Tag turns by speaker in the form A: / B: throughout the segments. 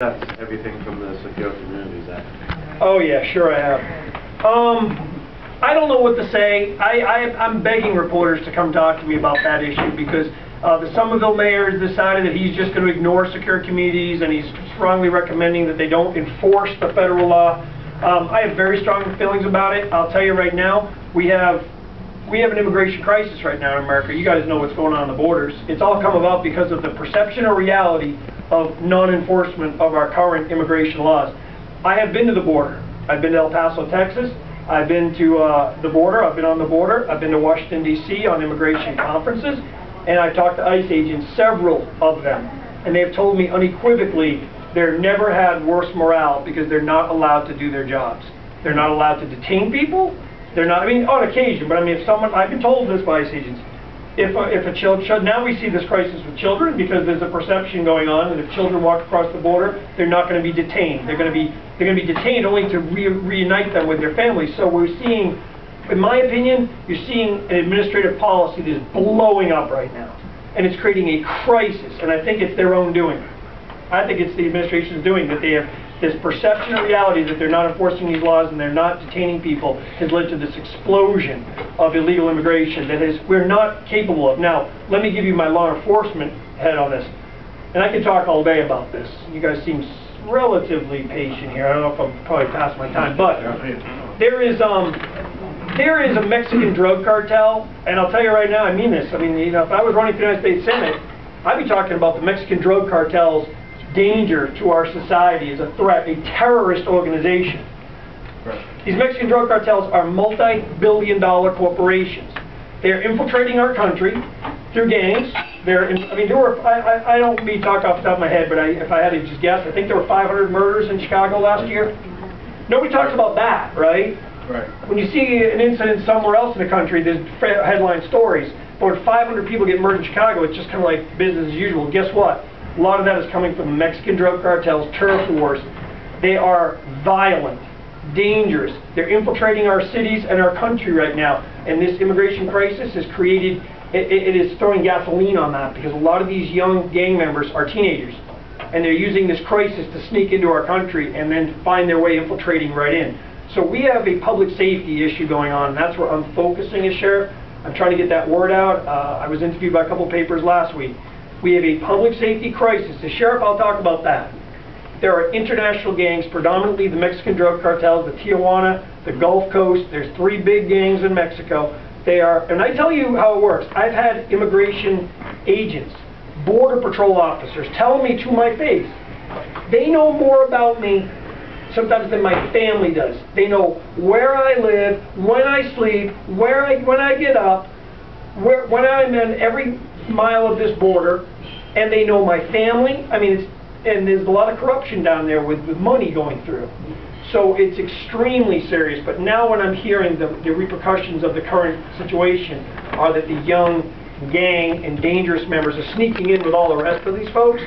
A: That's everything from the Secure Communities Act.
B: Oh yeah, sure I have. I don't know what to say. I'm begging reporters to come talk to me about that issue because the Somerville mayor has decided that he's just going to ignore secure communities, and he's strongly recommending that they don't enforce the federal law. I have very strong feelings about it. I'll tell you right now, we have an immigration crisis right now in America. You guys know what's going on the borders. It's all come about because of the perception or reality of non-enforcement of our current immigration laws. I have been to the border. I've been to El Paso, Texas. I've been to the border. I've been on the border. I've been to Washington, D.C. on immigration conferences, and I've talked to ICE agents, several of them, and they've told me unequivocally they've never had worse morale because they're not allowed to do their jobs. They're not allowed to detain people. They're not, I mean, on occasion, but I mean, if someone, I've been told this by ICE agents, if a child, now we see this crisis with children because there's a perception going on that if children walk across the border, they're not going to be detained. They're going to be detained only to reunite them with their families. So we're seeing, in my opinion, you're seeing an administrative policy that is blowing up right now, and it's creating a crisis. And I think it's their own doing. I think it's the administration's doing that. They have this perception of reality that they're not enforcing these laws and they're not detaining people has led to this explosion of illegal immigration that we're not capable of. Now, let me give you my law enforcement head on this. And I can talk all day about this. You guys seem relatively patient here. I don't know if I'm probably past my time, but there is a Mexican drug cartel, and I'll tell you right now, I mean this. I mean, you know, if I was running for the United States Senate, I'd be talking about the Mexican drug cartel's danger to our society as a threat, a terrorist organization. Right. These Mexican drug cartels are multi-billion-dollar corporations. They're infiltrating our country through gangs. I don't mean talk off the top of my head, but if I had to just guess, I think there were 500 murders in Chicago last year. Nobody talks about that, right? Right. When you see an incident somewhere else in the country, there's headline stories. But when 500 people get murdered in Chicago, it's just kind of like business as usual. Guess what? A lot of that is coming from Mexican drug cartels, turf wars. They are violent, dangerous. They're infiltrating our cities and our country right now. And this immigration crisis has created, it is throwing gasoline on that because a lot of these young gang members are teenagers. And they're using this crisis to sneak into our country and then find their way infiltrating right in. So we have a public safety issue going on, and that's where I'm focusing as sheriff. I'm trying to get that word out. I was interviewed by a couple papers last week. We have a public safety crisis. As sheriff, I'll talk about that. There are international gangs, predominantly the Mexican drug cartels, the Tijuana, the Gulf Coast. There's 3 big gangs in Mexico. They are, and I tell you how it works. I've had immigration agents, border patrol officers telling me to my face, they know more about me sometimes than my family does. They know where I live, when I sleep, when I get up, when I'm in every mile of this border, and they know my family. I mean, and there's a lot of corruption down there with money going through. So it's extremely serious. But now when I'm hearing the repercussions of the current situation are that the young gang and dangerous members are sneaking in with all the rest of these folks,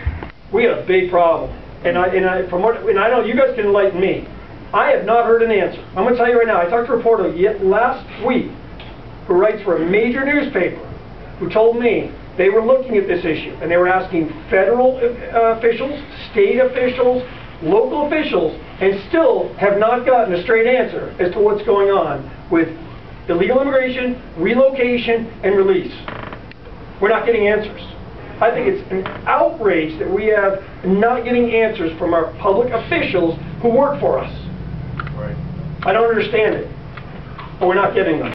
B: we have a big problem. And I know you guys can enlighten me. I have not heard an answer. I'm going to tell you right now. I talked to a reporter last week who writes for a major newspaper who told me they were looking at this issue and they were asking federal officials, state officials, local officials, and still have not gotten a straight answer as to what's going on with illegal immigration, relocation, and release. We're not getting answers. I think it's an outrage that we have not getting answers from our public officials who work for us. Right. I don't understand it, but we're not getting them.